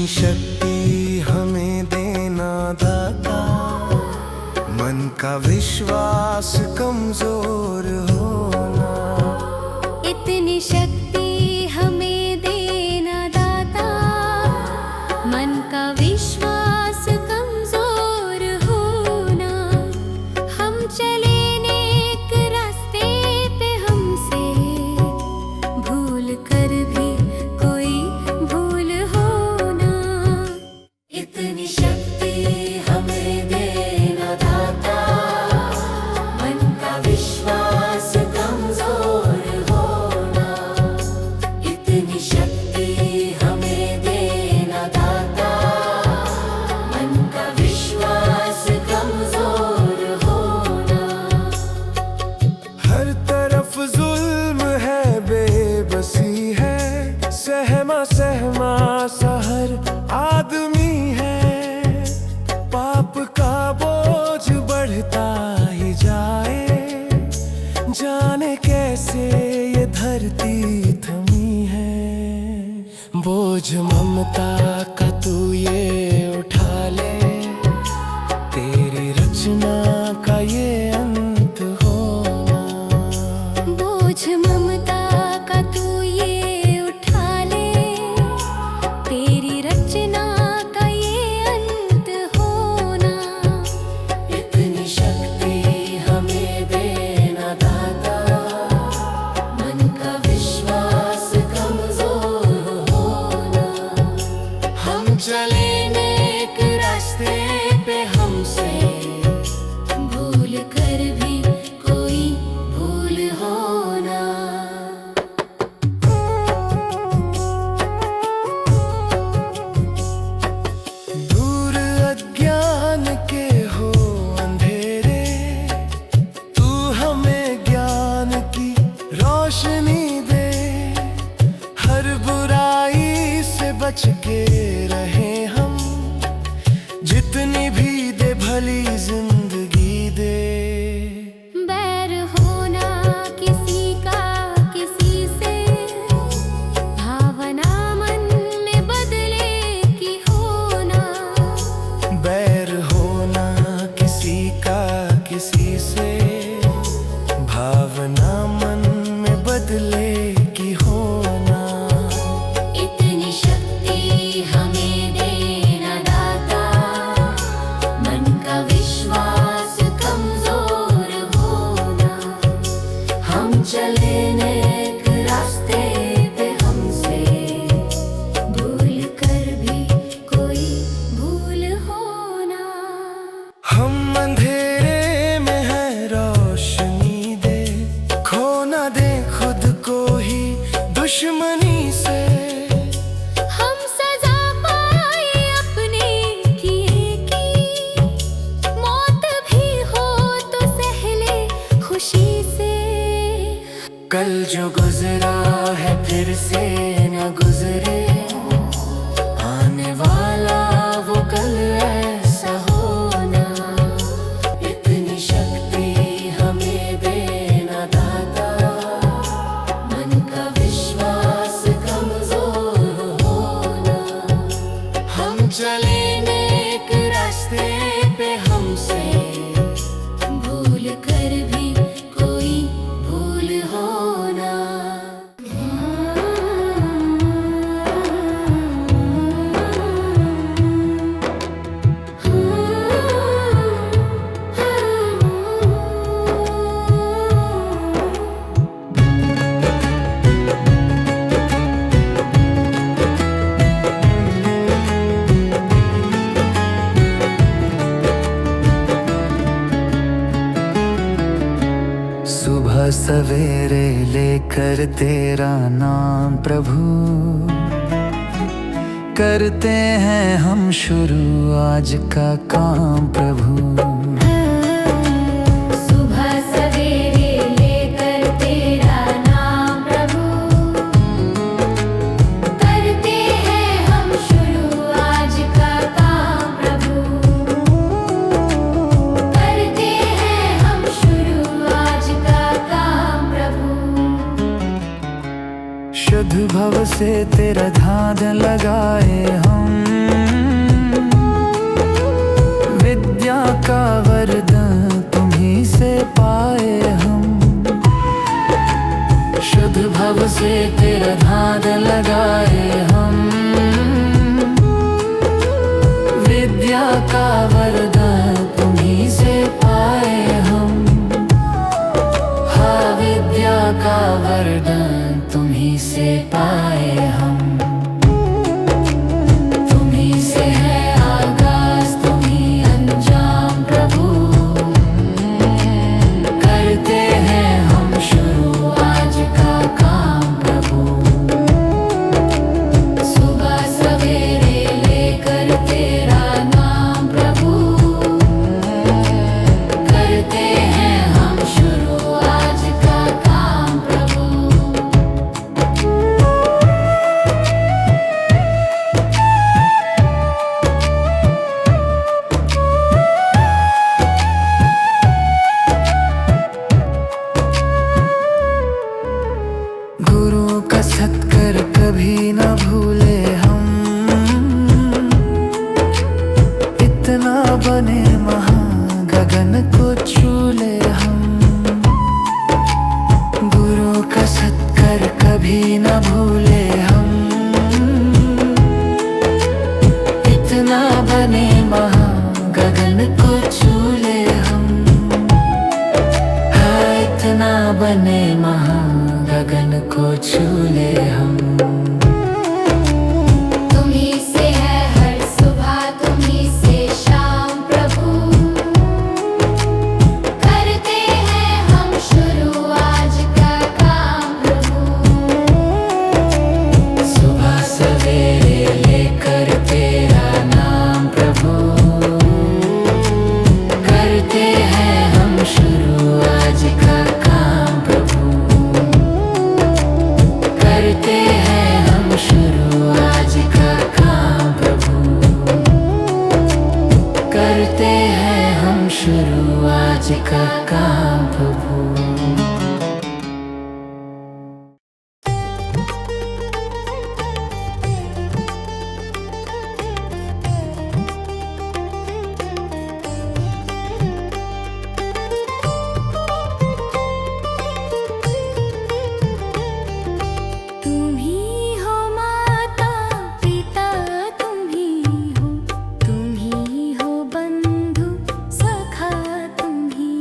शक्ति हमें देना दाता, मन का विश्वास कमजोर होना। इतनी शक्ति हमें देना दाता, मन का विश्वास कमजोर होना। हम चले नेक रास्ते पे, हमसे भूल कर भी कोई भूल होना। इतनी शक्ति हमें देना दाता, मन का विश्वास कमजोर होना। इतनी शक्ति हमें देना दाता, मन का विश्वास कमजोर होना। हर तरफ जुल्म है, बेबसी है, सहमा सहमा सा हर आदमी है। पाप का बोझ बढ़ता ही जाए, जाने कैसे ये धरती थमी है। बोझ ममता का तू ये उठा ले, तेरी रचना का ये अंत होना। बोझ ममता का तू ये उठा ले, तेरी रचना का ये अंत होना। इतनी शक्ति हमें देना दाता, मन का विश्वास कमजोर होना। हम चले नेक रास्ते पे, हमसे भूल कर भी कोई भूल होना। दूर अज्ञान के हो अंधेरे, तू हमें ज्ञान की रोशनी दे। हर बुराई से बच के रहे हम, जितनी भी दे भली जिंदगी दे। बैर होना किसी का किसी से, भावना मन में बदले की होना। बैर होना किसी का किसी से, भावना मन में बदले की होना। इतनी शक्ति हमें देना दाता, मन का विश्वास कमजोर होना। हम चले नेक रास्ते पे, हमसे भूल कर भी कोई भूल होना। हम अंधेरे में है, रोशनी दे। खो ना दे खुद को ही दुश्मनी से। हम सजा पाए अपने किए की, मौत भी हो तो सहले खुशी से। कल जो गुजरा है फिर से न गुजरे, आने वाला वो कल ऐसा होना। इतनी शक्ति हमें देना दाता, मन का विश्वास कमजोर होना। हम चले नेक रास्ते पे, हमसे भूल कर भी कोई भूल होना। सुबह सवेरे लेकर तेरा नाम प्रभु, करते हैं हम शुरू आज का काम प्रभु। सुबह सवेरे लेकर तेरा नाम प्रभु, करते हैं हम शुरू आज का काम प्रभु। करते हैं हम शुरू आज का काम प्रभु। शुद्ध भव से तेरा ध्यान लगाए हम, बने महा गगन को छू ले हम। गुरु का सत्कार कभी न भूले हम। इतना बने महा गगन को छू ले हम। हाँ इतना बने महा गगन को छू ले हम। तुम्ही से है हर सुबह, तुम्ही से शाम प्रभु। करते हैं हम शुरू आज का काम प्रभु। सुबह सवेरे लेकर तेरा नाम प्रभु। करते हैं हम शुरू आज का काम प्रभु। करते हैं हम शुरू आज का काम प्रभु। करते हैं हम शुरू आज का काम प्रभु। तुम्ही हो माता पिता, तुम्ही हो बंधु सखा, तुम्ही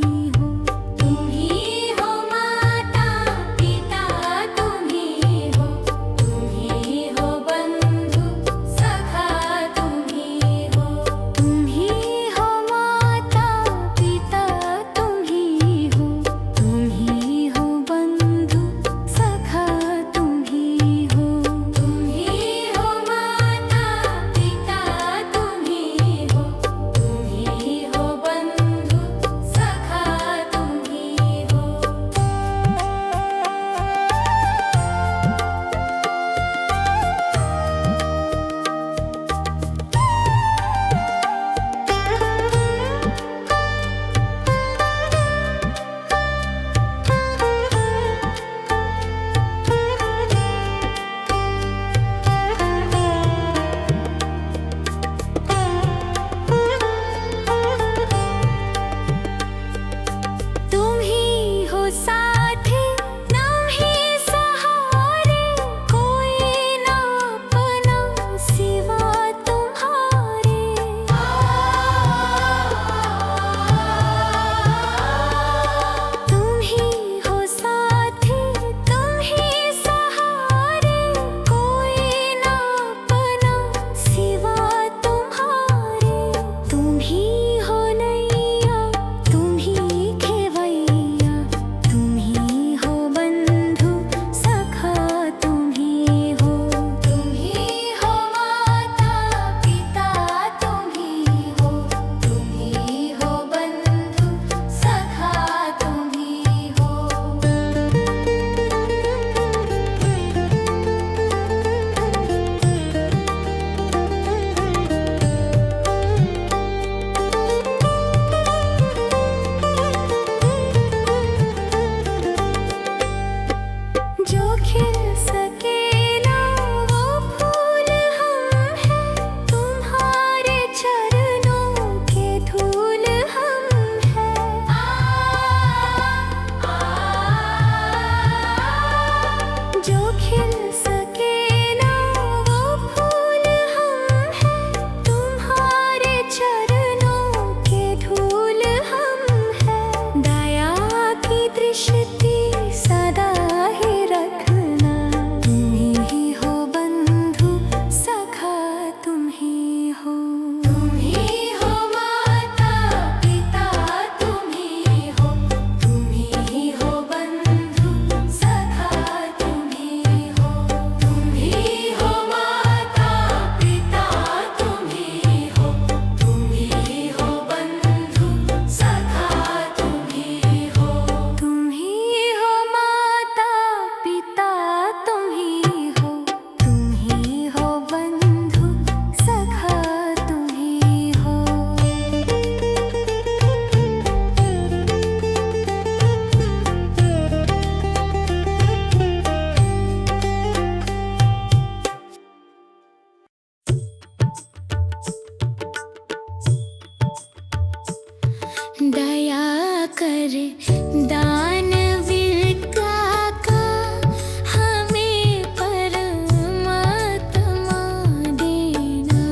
कर दान विद्या का हमें परमात्मा देना।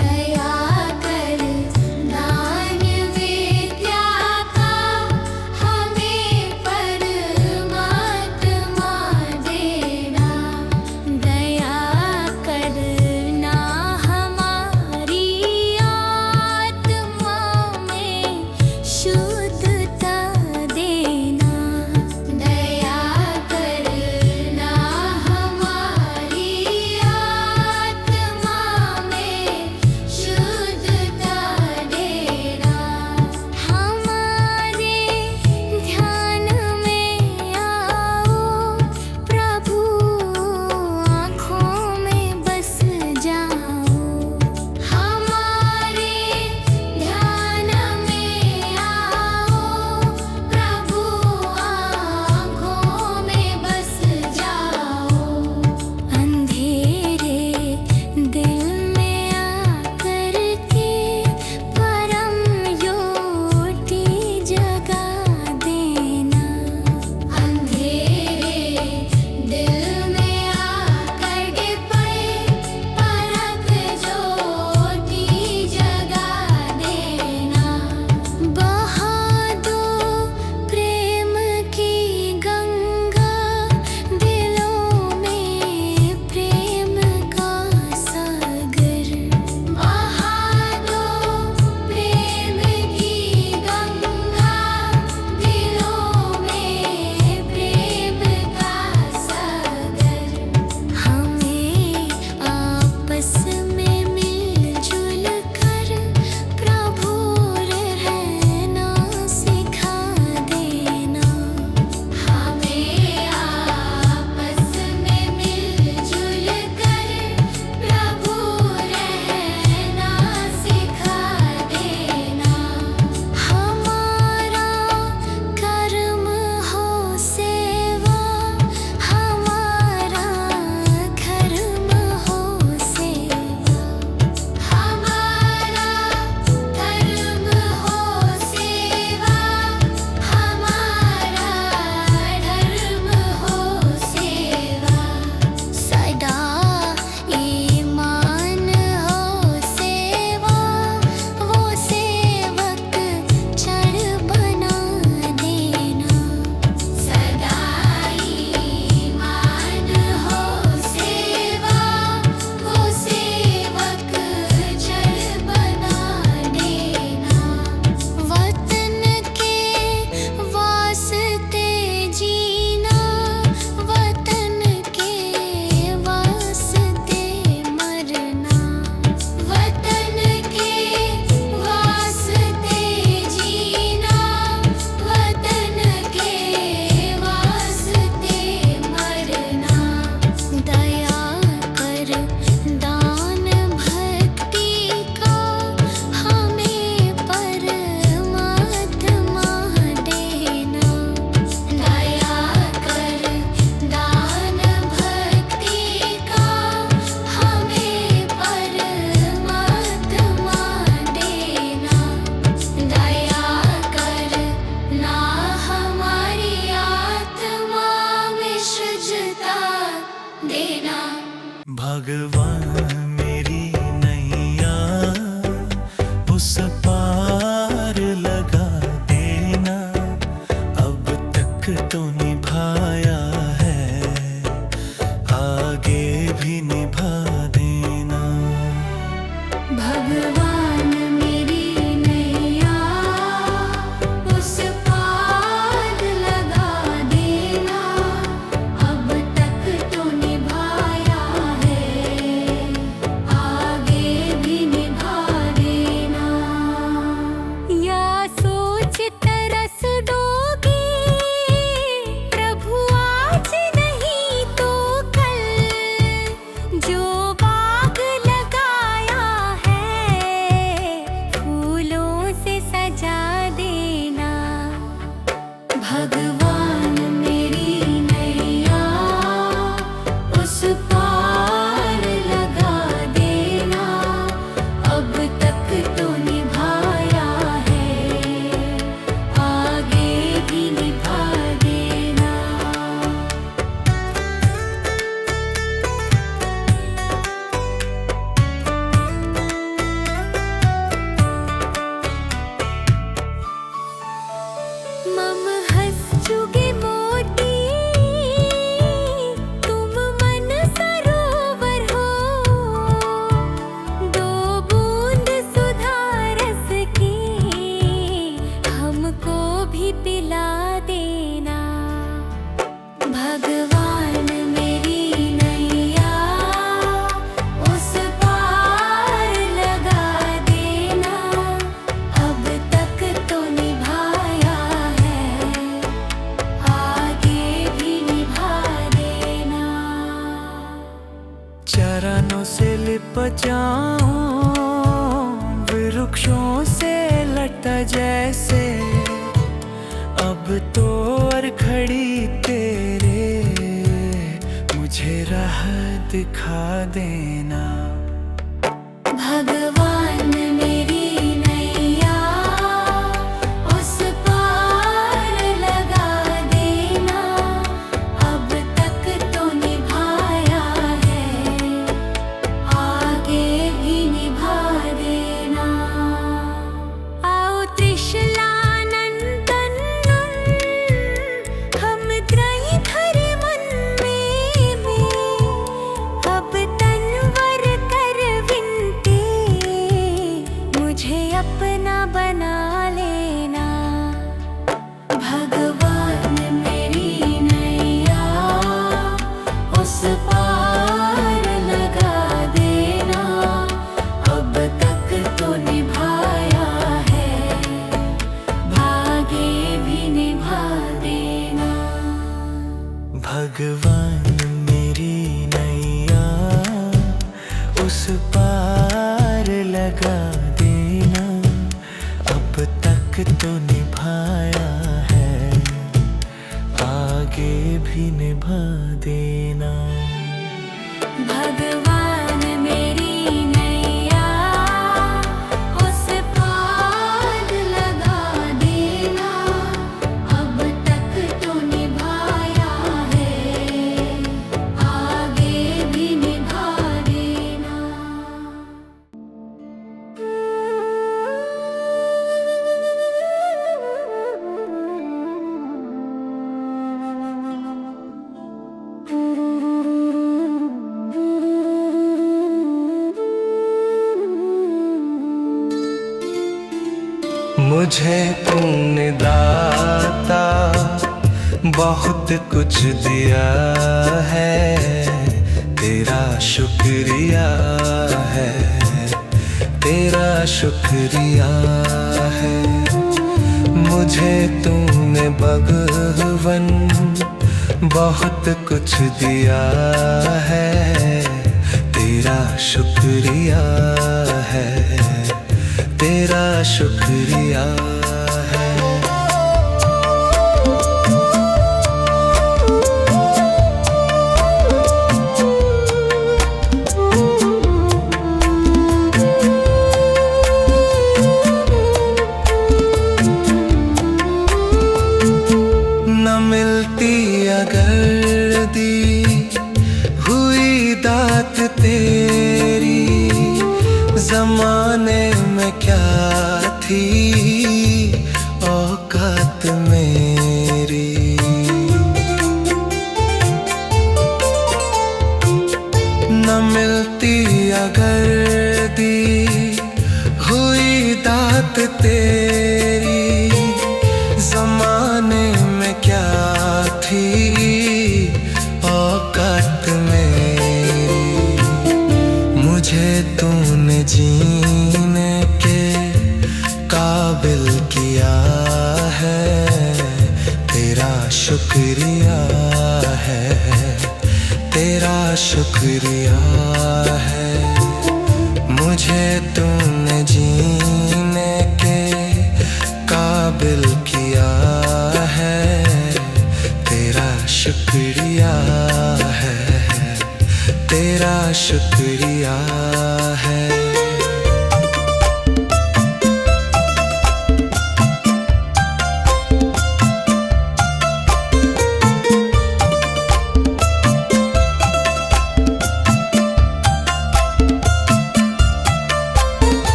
दया कर दान विद्या का हमें परमात्मा देना। दया करना हमारी आत्मा में शुद्धता देना। चुगे मोती तुम मन सरोवर हो, दो बूंद सुधा रस की हमको भी पिला देना। भगवान मेरी नैया उस पार लगा देना, अब तक तो निभाया है, आगे भी निभा देना। चरणों से लिप जाऊं वृक्षों से लटा जैसे, अब तो और खड़ी तेरे मुझे राह दिखा देना। भगवान मेरी नैया उस पार लगा देना, अब तक तो निभाया है, आगे भी निभा देना। आओ त्रिशलानंदन हम त्रयी धर मन में, अब तनवर कर विनती मुझे अपना बना लेना। भगवान मेरी नैया उस पार लगा देना, अब तक तो निभाया है, आगे भी निभा देना। भगवान मेरी नैया उस पार लगा देना, अब तक तो निभाया है, आगे भी निभा देना। भगवान मेरी नैया उस पार लगा देना, अब तक तो निभाया है, आगे भी निभा देना। मुझे तूने दाता बहुत कुछ दिया है, तेरा शुक्रिया है, तेरा शुक्रिया है। मुझे तूने भगवन बहुत कुछ दिया है, तेरा शुक्रिया है, तेरा शुक्रिया है। न मिलती अगर दी हुई दात तेरी, जमाने में क्या थी औकात मेरी। न मिलती अगर दी हुई दात तेरी, जमाने में क्या थी औकात मेरी। मुझे तूने जीने के काबिल किया है, तेरा शुक्रिया है, तेरा शुक्रिया है। मुझे तूने जीने के काबिल किया है, तेरा शुक्रिया है, तेरा शुक्रिया है।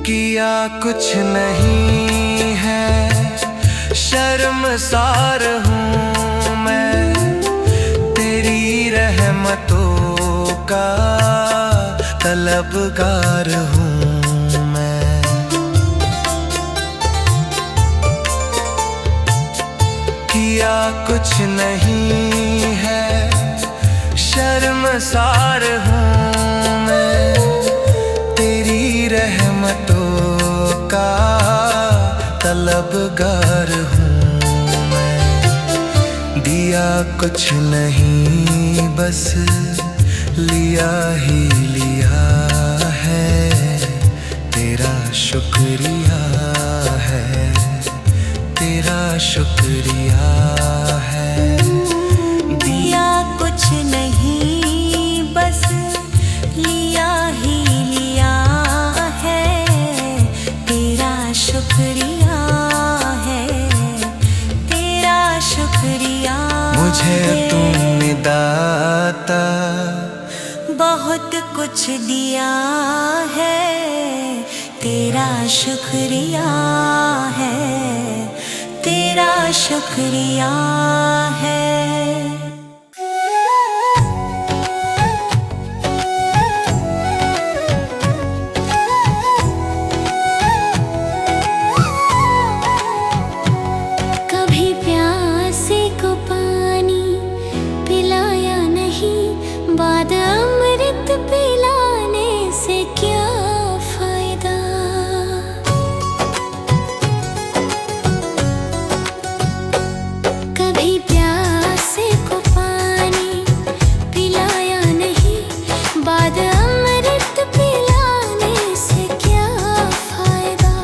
किया कुछ नहीं है शर्मसार हूँ मैं, तेरी रहमतों का तलबगार हूँ मैं। किया कुछ नहीं है, शर्मसार हूँ मैं, तेरी रहमतों का तलबगार हूँ मैं। दिया कुछ नहीं, बस लिया ही लिया है, तेरा शुक्रिया है, तेरा शुक्रिया है। दिया कुछ नहीं, बस लिया ही लिया है, तेरा शुक्रिया है, तेरा शुक्रिया। मुझे तुमने दाता बहुत कुछ दिया है, तेरा शुक्रिया है, तेरा शुक्रिया है। कभी प्यासे को पानी पिलाया नहीं, बाद अमृत पिलाने से क्या फायदा। कभी प्यासे को पानी पिलाया नहीं, बाद अमृत पिलाने से क्या फायदा।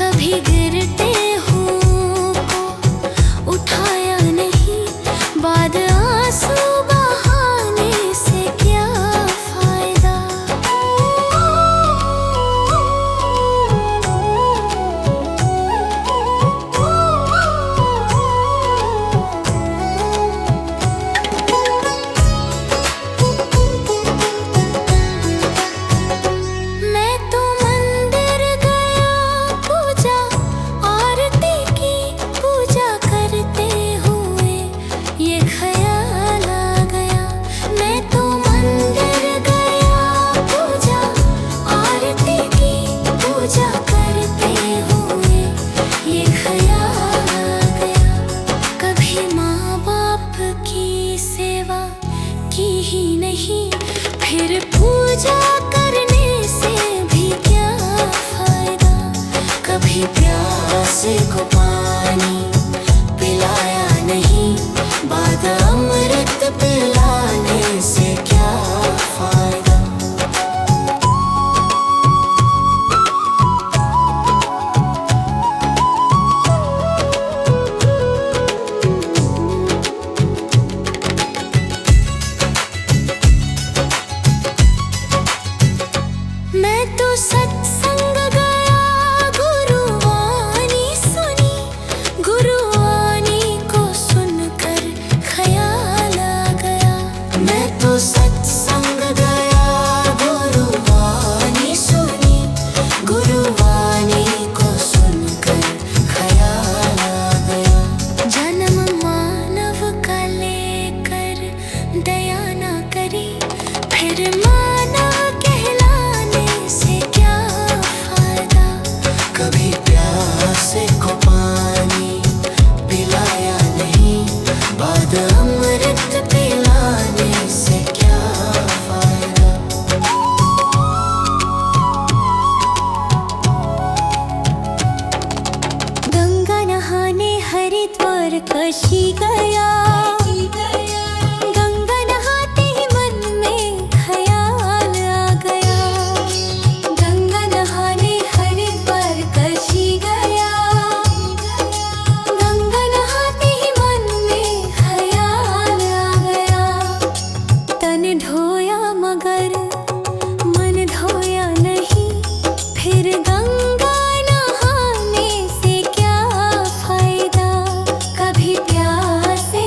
कभी गिरते हुओं को उठाया नहीं, बाद आंसू बहाने से क्या फायदा। मैं तो मंदिर गया, पूजा आरती की, पूजा करते हुए ये ख्याल आ गया। मैं तो मंदिर गया, पूजा आरती की, पूजा करते हुए ये ख्याल आ गया। कभी माँ बाप की सेवा की ही नहीं, फिर पूजा करने से भी क्या फायदा। कभी प्यासे को पानी पिलाया नहीं, बाद अमृत पिलाने से क्या फायदा। मैं तो सत्संग गया, गुरुवाणी सुनी, गुरुवाणी को सुनकर ख्याल आ गया। मैं तो सत्संग गया, गुरुवाणी सुनी, गुरुवाणी को सुनकर ख्याल आ गया। जन्म मानव का लेकर दया ना करी, फिर मानव कहलाने से क्या फायदा। कभी प्यासे को पानी पिलाया नहीं, बाद अमृत पिलाने से क्या फायदा। गंगा नहाने हरिद्वार काशी गया, गंगा नहाते ही मन में ख्याल आ गया। गंगा नहाने हरिद्वार काशी गया, गंगा नहाते ही मन में ख्याल आ गया। तन धोया मगर मन धोया नहीं, फिर गंगा नहाने से क्या फायदा। कभी प्यासे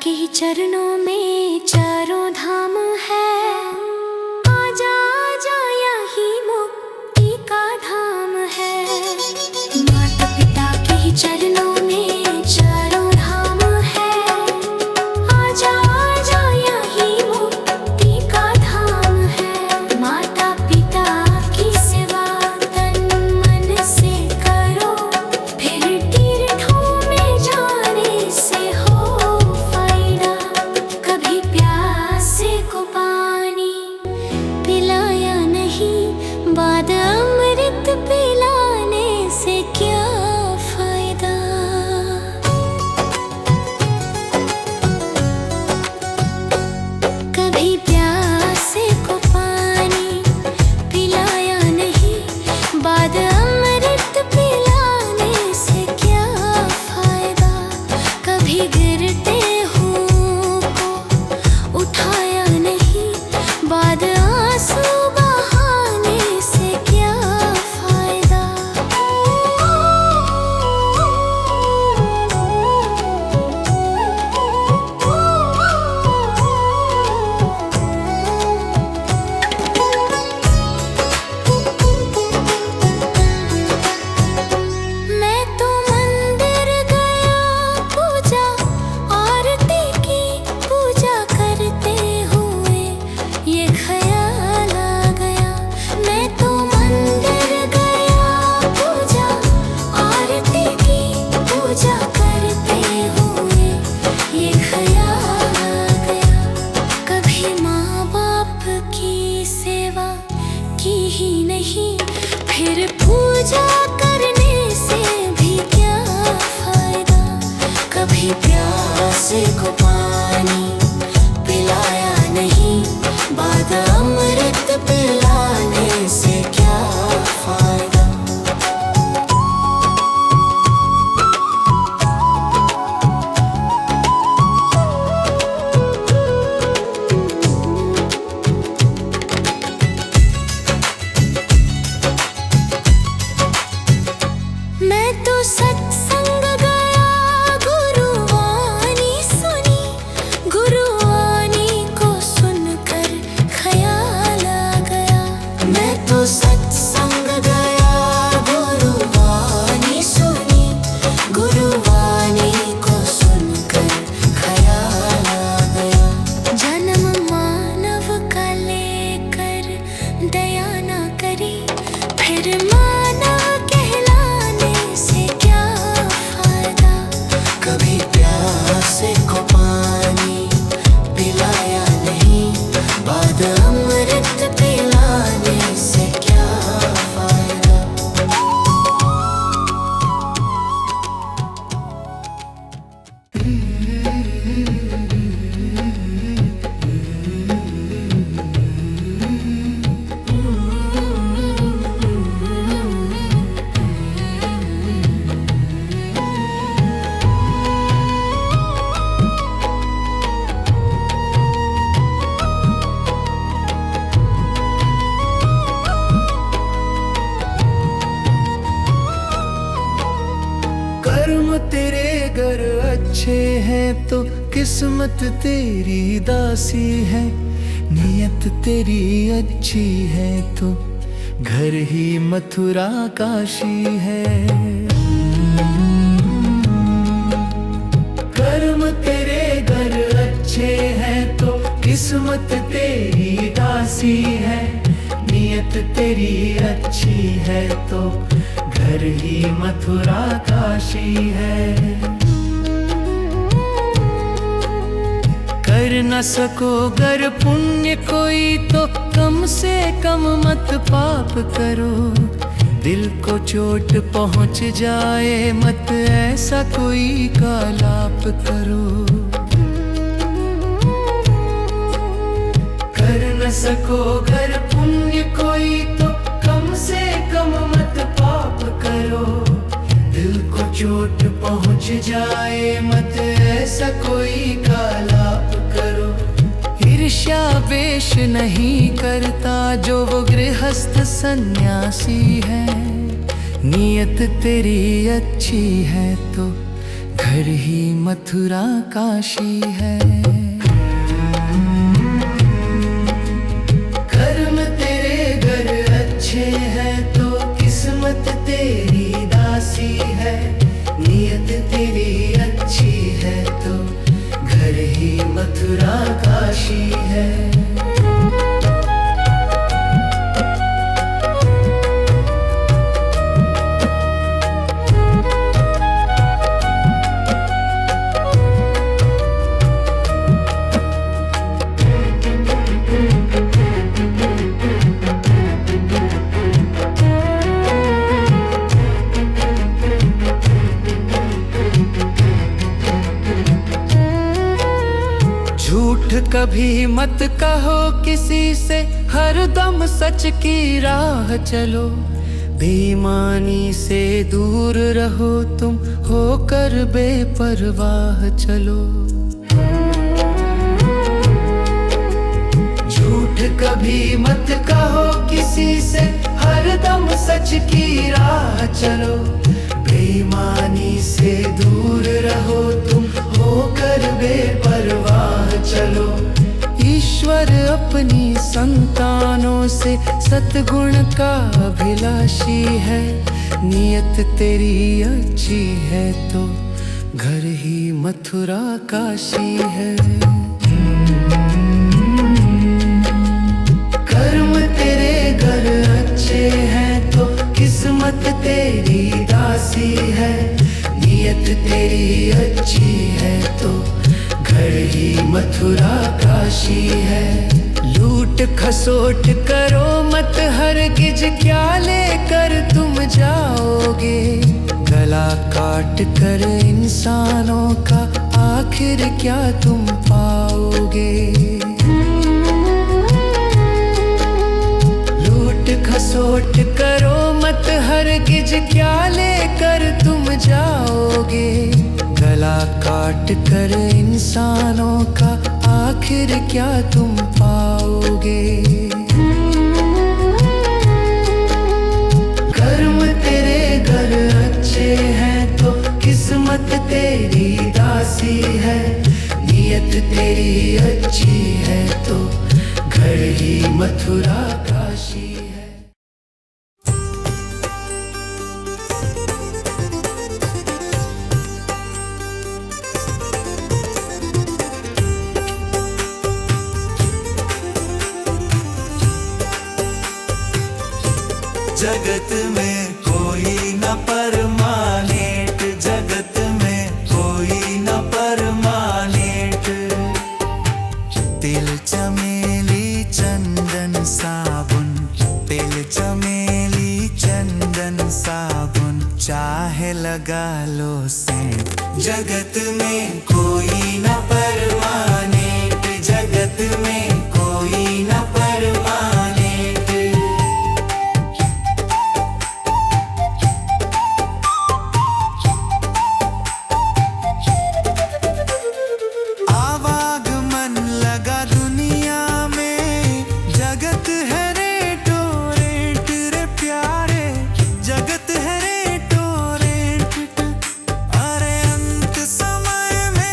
के ही चरणों में चारों धाम है। आजा आजा यही मुक्ति का धाम है। माता पिता के ही चरणों में चारों धाम है। आजा आजा यही मुक्ति का धाम है। माता पिता की सेवा तन मन से करो, फिर तीर्थों में जाने से हो फायदा। कभी प्यासे को पानी पिलाया नहीं, बाद अमृत पिलाने से क्या फायदा। कभी प्यासे को पानी पिलाया नहीं, बाद अमृत पिलाने से क्या फायदा। कभी गिरते हुओं को उठाया नहीं, बाद आंसू बहाने से क्या फायदा। मैं तो मंदिर गया, पूजा आरती की, पूजा करते हुए ये ख्याल आ गया। मैं तो मंदिर गया, पूजा आरती की, पूजा करते हुए ये ख्याल आ गया। कभी माँ बाप की सेवा की ही नहीं, फिर पूजा करने से भी क्या फायदा। कभी प्यासे को पानी पिलाया नहीं, बाद अमृत पिलाने से क्या फायदा। मैं तो सत्संग गया, गुरुवाणी सुनी, गुरुवाणी को सुनकर ख्याल आ गया। मैं तो सत्संग गया, गुरुवाणी सुनी, गुरुवाणी को सुनकर ख्याल आ गया। जन्म मानव का लेकर दया ना करी, फिर मानव कहलाने से क्या फायदा। कभी प्यासे को पानी पिलाया नहीं, बाद अमृत पिलाने से क्या फायदा। कर्म तेरे घर अच्छे हैं तो किस्मत तेरी दासी है। नियत तेरी अच्छी है तो घर ही मथुरा काशी है। कर्म तेरे घर अच्छे हैं तो किस्मत तेरी दासी है। नियत तेरी अच्छी है तो घर ही मथुरा काशी है। कर न सको गर पुण्य कोई तो कम से कम मत पाप करो। दिल को चोट पहुंच जाए मत ऐसा कोई कालाप करो। कर न सको गर पुण्य कोई तो कम से कम मत पाप करो। दिल को चोट पहुंच जाए मत ऐसा कोई कालाप करो। ईर्ष्या वेश नहीं करता जो वो गृहस्थ सन्यासी है। नियत तेरी अच्छी है तो घर ही मथुरा काशी है। कर्म तेरे घर अच्छे हैं तो किस्मत तेरी दासी है। नियत तेरी अच्छी है तो घर ही मथुरा काशी है। झूठ कभी मत कहो किसी से, हरदम सच की राह चलो। बेईमानी से दूर रहो तुम, होकर बेपरवाह चलो। झूठ कभी मत कहो किसी से, हरदम सच की राह चलो। बेईमानी से दूर रहो तुम, होकर बेपरवाह चलो। ईश्वर अपनी संतानों से सतगुण का अभिलाषी है। नियत तेरी अच्छी है तो घर ही मथुरा काशी है। कर्म तेरे घर अच्छे हैं तो किस्मत तेरी दासी है। नियत तेरी अच्छी है तो घर ही मथुरा काशी है। लूट खसोट करो मत हरगिज, क्या लेकर तुम जाओगे। गला काट कर इंसानों का आखिर क्या तुम पाओगे। लूट खसोट करो मत हरगिज, क्या लेकर तुम जाओगे। गला काट कर इंसानों का आखिर क्या तुम पाओगे। कर्म तेरे घर अच्छे हैं तो किस्मत तेरी दासी है। नियत तेरी अच्छी है तो घर ही मथुरा काशी है। जगत में कोई न परमानेंट, जगत में कोई न परमानेंट। तिल चमेली चंदन साबुन, तिल चमेली चंदन साबुन, चाहे लगा लो सेंट। जगत में कोई न परमानेंट, जगत में कोई न परमानेंट। आवागमन लगा दुनिया में, जगत है रेटो रेट रे प्यारे। जगत है रेटो रेट। अरे अंत समय में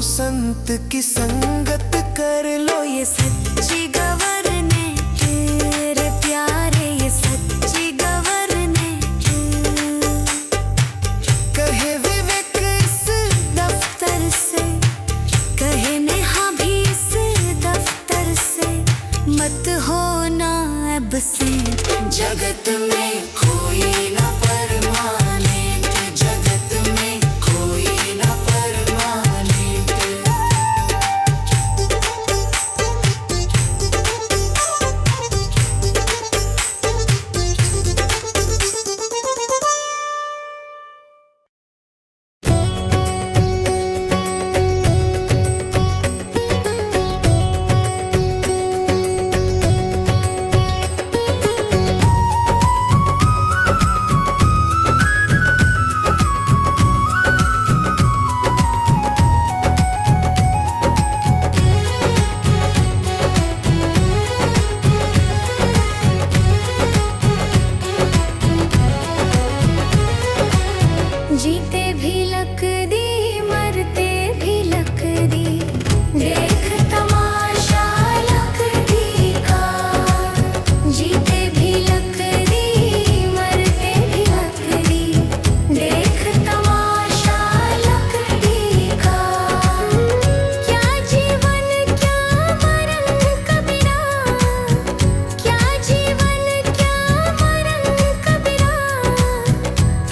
संत की संगत कर लो। ये सच्ची गवर्नमेंट रे प्यारे, ये सच्ची गवर्नमेंट। कहे विवेक इस दफ्तर से, कहे नेहा भी इस दफ्तर से, मत होना एब्सेंट। जगत में कोई ना परमानेंट, जगत में कोई ना परमानेंट। जीते भी लकदी, मरते भी लकदी, देख तमाशा लकदी का। जीते भी लकदी, मरते भी लकदी, देख तमाशा लकदी का। क्या जीवन क्या मरण कबीरा, क्या जीवन क्या मरण कबीरा,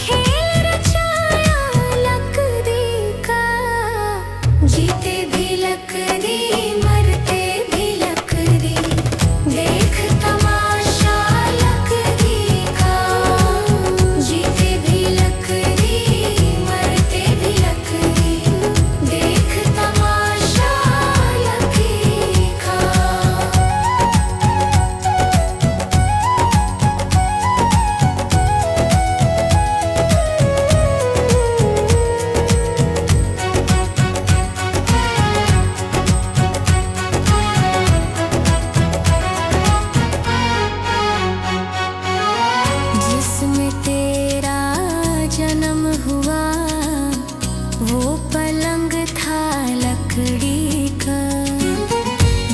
खेल रचाया लकदी का। जीते भी लकदी, मरते भी लकदी, देख तमाशा लकदी का। जीते भी लकदी, मरते भी लकदी, देख तमाशा लकदी का। जिसमें तेरा जन्म हुआ, वो पलंग था लकड़ी का।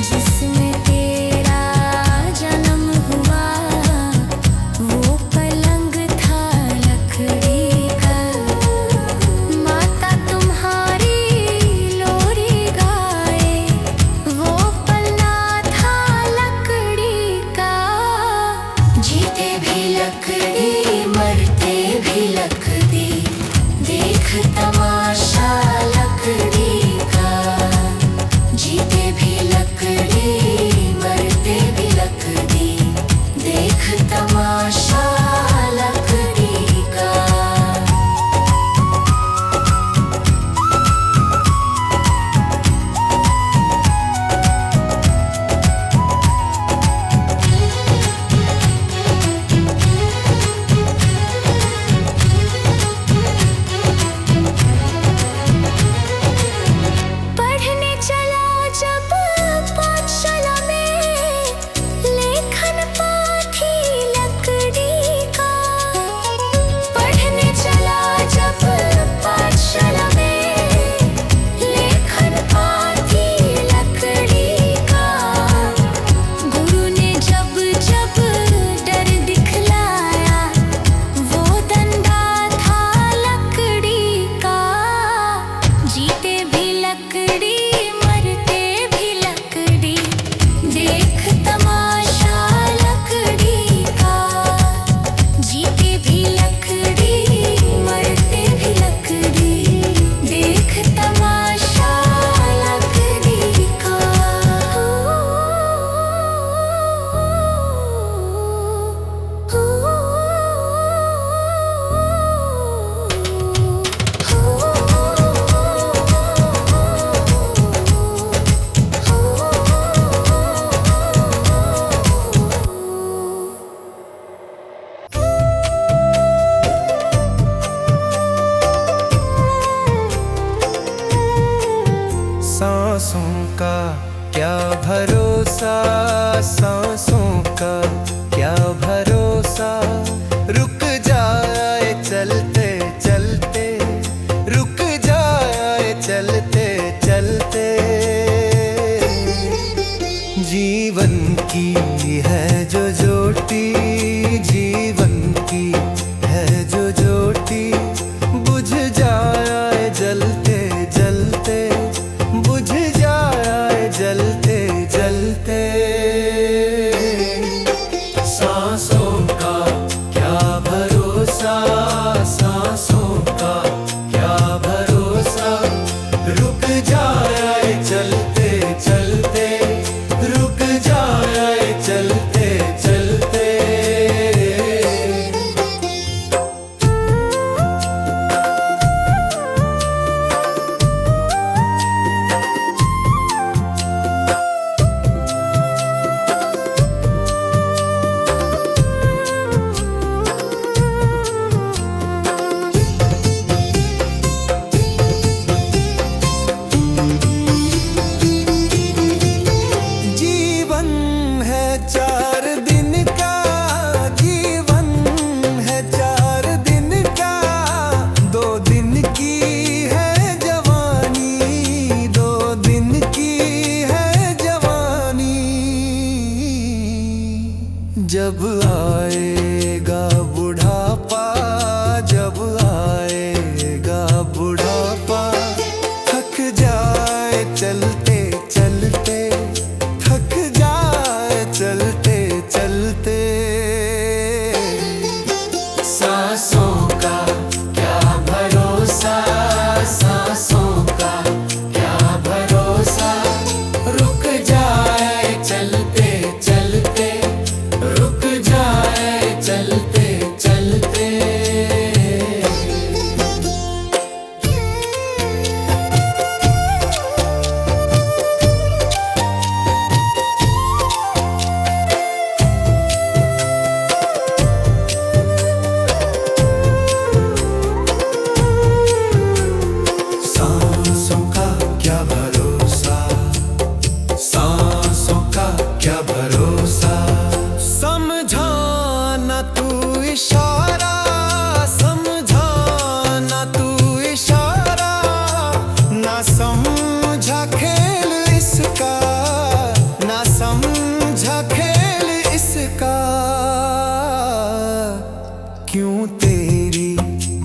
जिसमें तेरा जन्म हुआ, वो पलंग था लकड़ी का। माता तुम्हारी लोरी गाए, वो पलना था लकड़ी का। जीते भी लकड़ी, मरते भी लकड़ी, देख तमाशा लकड़ी का। जीते भी लकड़ी, मरते भी लकड़ी, देख तमाशा लकड़ी का। पढ़ने चला जब पाठशाला में, लेखन पाठी लकड़ी का। पढ़ने चला जब पाठशाला में, लेखन पाठी लकड़ी का। गुरु ने जब जब डर दिखलाया, वो डंडा था लकड़ी का। जीते भी लकड़ी, मरते भी लकड़ी, देख तमाशा लकड़ी का। जीते भी लकड़ी, मरते भी लकड़ी, देख तमाशा लकड़ी का। सांसों का क्या भरोसा, सांसों का क्या भरोसा। रुक जाए चलते चलते, रुक जाए चलते चलते। की है जो ज्योति, जीवन की है जो ज्योति, बुझ जाए जलते जलते, बुझ जाए जलते जलते। सांसों का क्या भरोसा, सांसों का क्या भरोसा, रुक जाए चलते चलते, रुक जाए चलते चलते। चार दिन का जीवन है, 4 दिन का, 2 दिन की है जवानी, 2 दिन की है जवानी। जब आएगा बुढ़ापा, जब आएगा बुढ़ापा, थक जाए चलते चलते, थक जाए चलते चलते। सांसों का क्या भरोसा, सांसों का क्या भरोसा, रुक जाए चलते चलते, रुक जाए चलते चलते। सांसों का क्या भरोसा, सांसों का क्या भरोसा, समझाना तू इशारा, समझाना तू इशारा, ना समझा खेल इसका, ना समझा खेल इसका। क्यों तेरी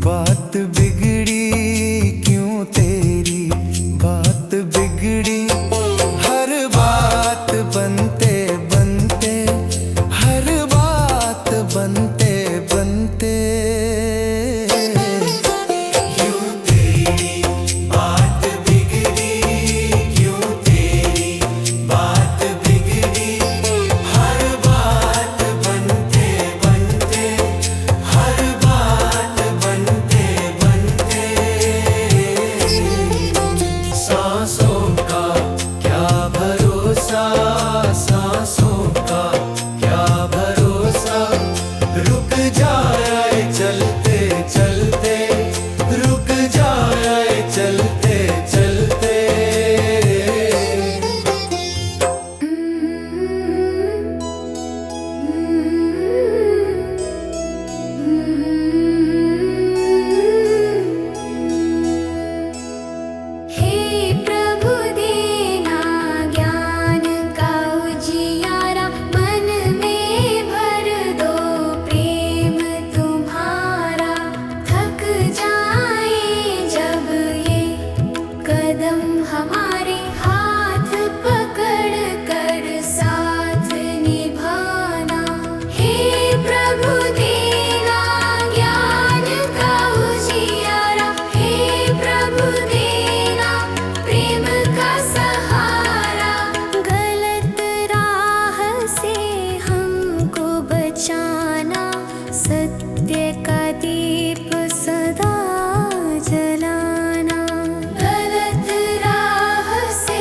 बात बिगड़ी, क्यों तेरी बात बिगड़ी, हर बात बनते बनते, हर बात बनते बनते। क्यों तेरी बात बिगड़ी, क्यों तेरी बात बिगड़ी, हर बात बनते बनते, हर बात बनते बनते। सांसों का क्या भरोसा, सांसों का क्या भरोसा, रुक जाए चलते चलते, रुक जाए चलते चलते। हे प्रभु देना ज्ञान का उजियारा, मन में भर दो प्रेम तुम्हारा। थक जाए जब ये कदम हमारे, हाथ पकड़ कर साथ निभाना। हे प्रभु देना ज्ञान का उजियारा, हे प्रभु देना प्रेम का सहारा। गलत राह से हमको बचाना, सत्य का दीप सदा जलाना। गलत राह से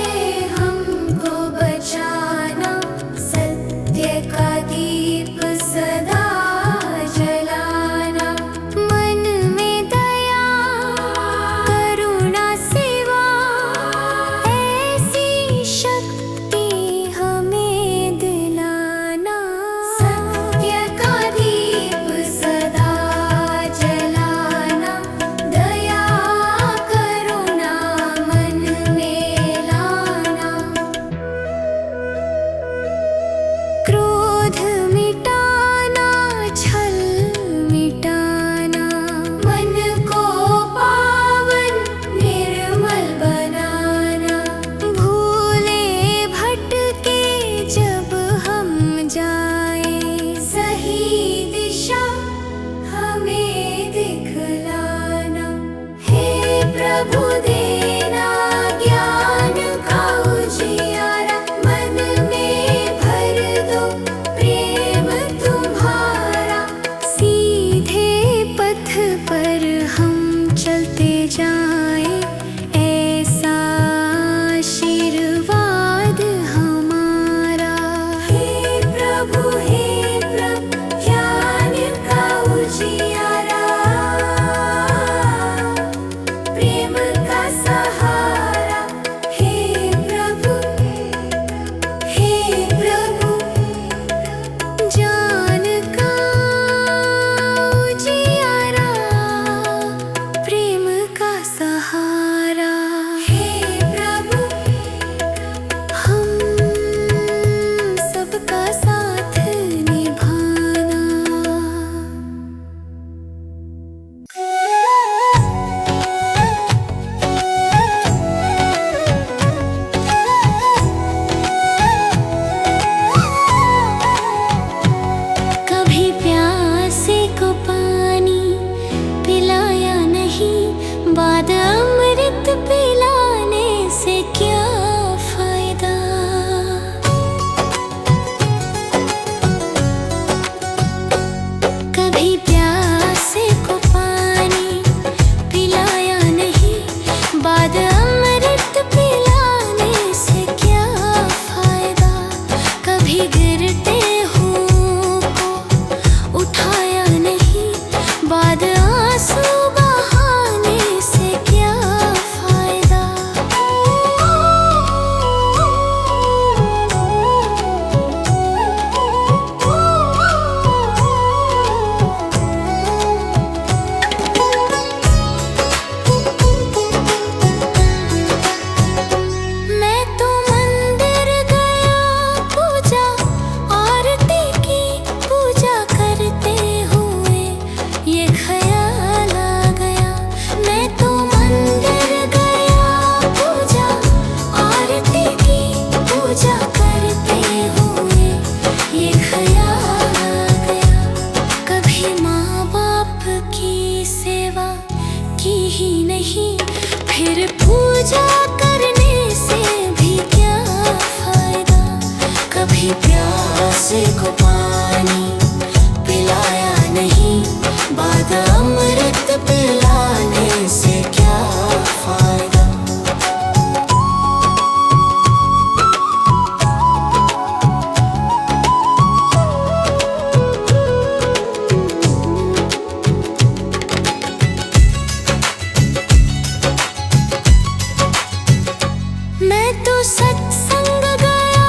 मैं तो सत्संग गया,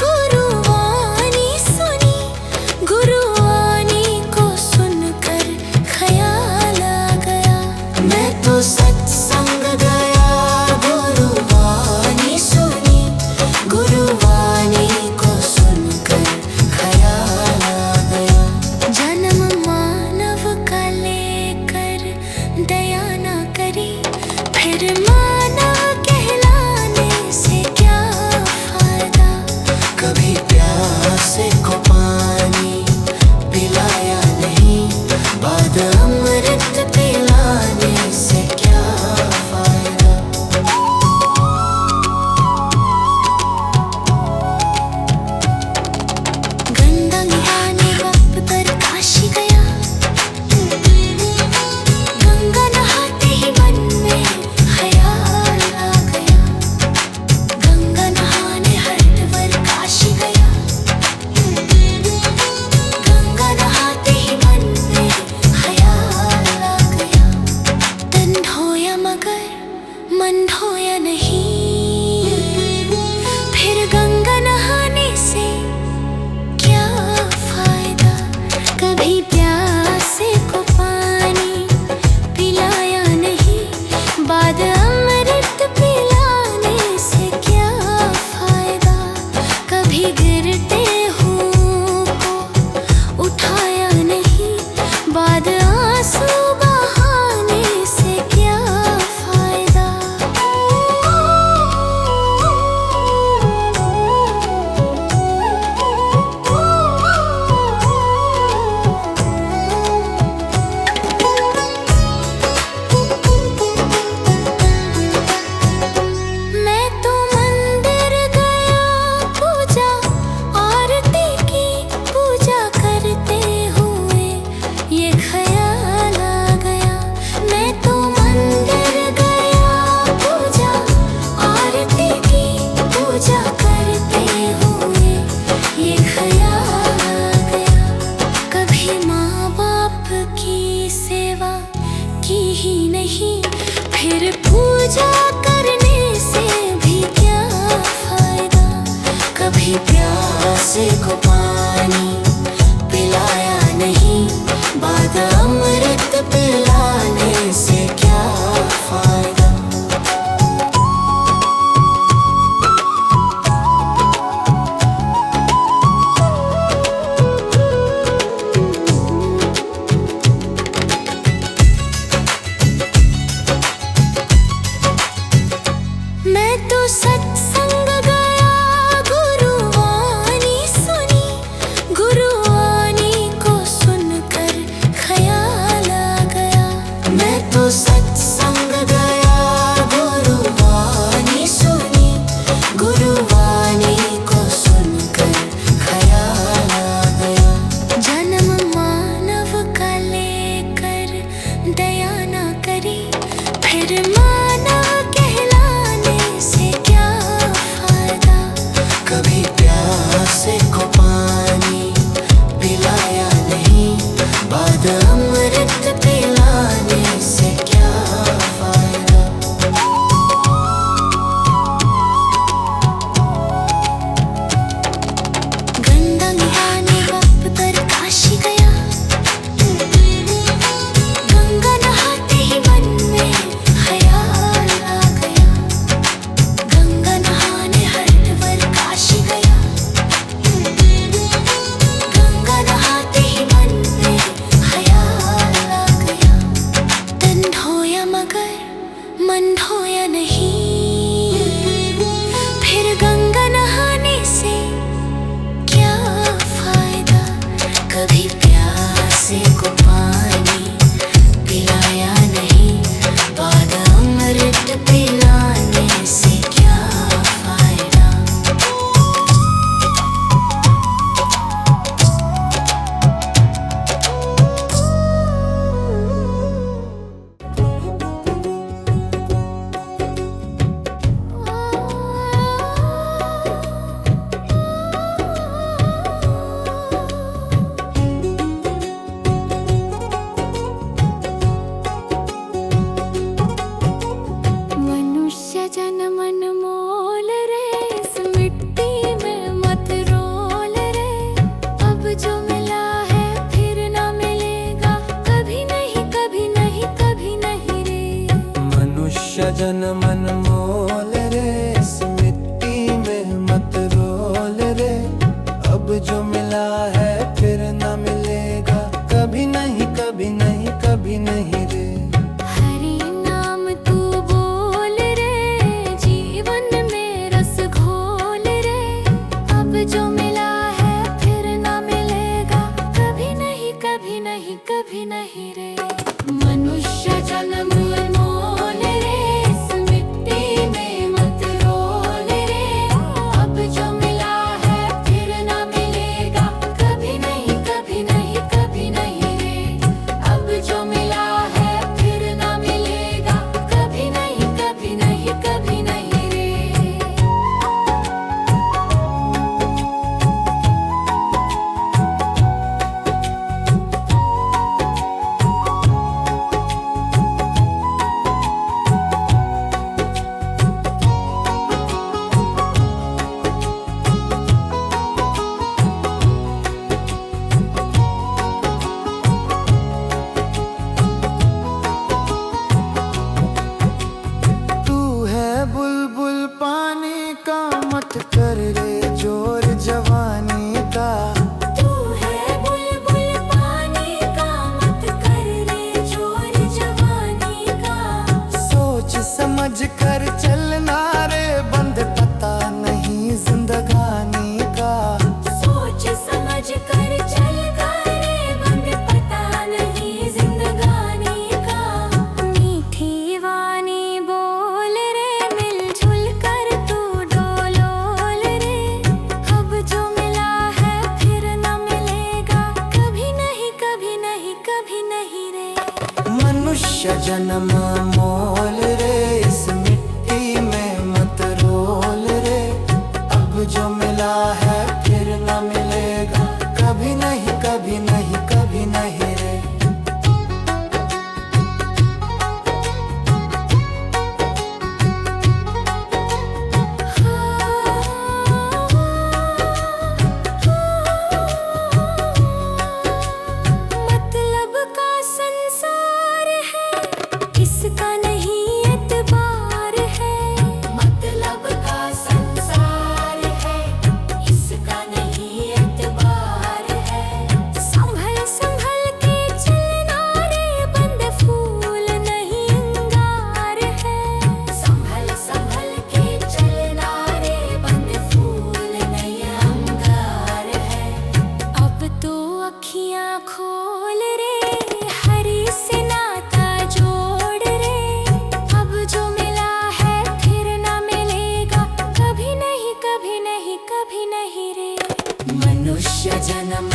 गुरुवाणी सुनी, गुरुवाणी को सुनकर ख्याल आ गया। मैं तो सत्संग गया, गुरुवाणी सुनी, गुरुवाणी को सुनकर ख्याल आ गया। जन्म मानव का लेकर दया ना करी, फिर मानव कहलाने से क्या फायदा। कभी प्यासे को पानी पिलाया नहीं, बाद अमृत पिलाने से क्या फायदा। गंगा नहाने वक्त पर काशी गया, गंगा नहाते ही मन में ख्याल आ गया। गंगा नहाने हरिद्वार काशी गया, गंगा नहाते ही मन में ख्याल आ गया। तन धोया मगर मन धोया नहीं, फिर गंगा नहाने से क्या फायदा। कभी प्यासे को पानी पिलाया नहीं, बाद अमृत पिलाने से क्या फायदा। कभी गिरते हुओं को उठाया नहीं, बाद आंसू बहाने से क्या फायदा। मैं तो मंदिर गया, पूजा आरती की, पूजा करते हुए ये ख्याल आ गया। मैं तो मंदिर गया, पूजा आरती की, पूजा करते हुए ये ख्याल आ गया। कभी माँ बाप की सेवा की ही नहीं, फिर पूजा करने से भी क्या फायदा। कभी प्यासे को पानी पिलाया नहीं, बाद अमृत पिलाने से क्या फायदा। मैं तो सत्संग गया, गुरुवाणी सुनी, गुरुवाणी को सुनकर ख्याल आ गया। मैं तो सत्संग गया, गुरुवाणी सुनी, गुरुवाणी को सुनकर ख्याल आ गया। जन्म मानव का लेकर दया ना करी, फिर मानव कहलाने से क्या फायदा। कभी प्यासे को पानी पिलाया नहीं, बाद अमृत पिलाने से क्या फायदा। गंगा नहाने वक्त पर काशी गया, गंगा नहाते ही मन में ख्याल आ गया। गंगा नहाने हरिद्वार काशी गया, गंगा नहाते ही मन में ख्याल आ गया। तन धोया मगर मन धोया नहीं, फिर गंगा नहाने से क्या फायदा। कभी प्यासे को पानी पिलाया नहीं, बाद अमृत पिलाने से क्या फायदा। जन मन मोल जन्म अनमोल रे, इस मिट्टी में मत रोल रे। अब जो मिला है फिर न मिलेगा, कभी नहीं कभी नहीं कभी नहीं रे। हरि नाम तू बोल रे, जीवन में रस घोल रे। अब जो मिला है फिर ना मिलेगा, कभी नहीं कभी नहीं कभी नहीं रे। मनुष्य जन्म अनमोल रे, इस मिट्टी में मत रोल रे। अब जो मिला है फिर ना मिलेगा, कभी नहीं कभी नहीं कभी नहीं रे। अब जो मिला है फिर ना मिलेगा, कभी नहीं कभी नहीं कभी नहीं रे। तू है बुलबुल पानी का, मत कर रे जोर जवानी का। तू है बुलबुल पानी का, मत कर रे जोर जवानी का। सोच समझ कर चलना रे, बंद पता नहीं जिंदगानी का। सोच समझ कर चल रे, बंद पता नहीं जिंदगानी का। मीठी वाणी बोल रे, मिलजुल कर तू डोलोल रे। अब जो मिला है फिर ना मिलेगा, कभी नहीं कभी नहीं कभी नहीं रे। मनुष्य जन्म मोल रे, इस मिट्टी में मत रोल रे। अब जो मिला है फिर न मिलेगा, कभी नहीं कभी नहीं कभी नहीं रे। मतलब का संसार है, इसका नहीं एतबार है। मतलब का संसार है, इसका नहीं एतबार है। संभल संभल के चलना रे, बंद फूल नहीं अंगार है। संभल संभल के चलना रे, बंद फूल नहीं अंगार है। अब तो अखियां खोल रे, हरि से नाता जोड़ रे। अब जो मिला है फिर ना मिलेगा, कभी नहीं कभी नहीं कभी नहीं रे। मनुष्य जन्म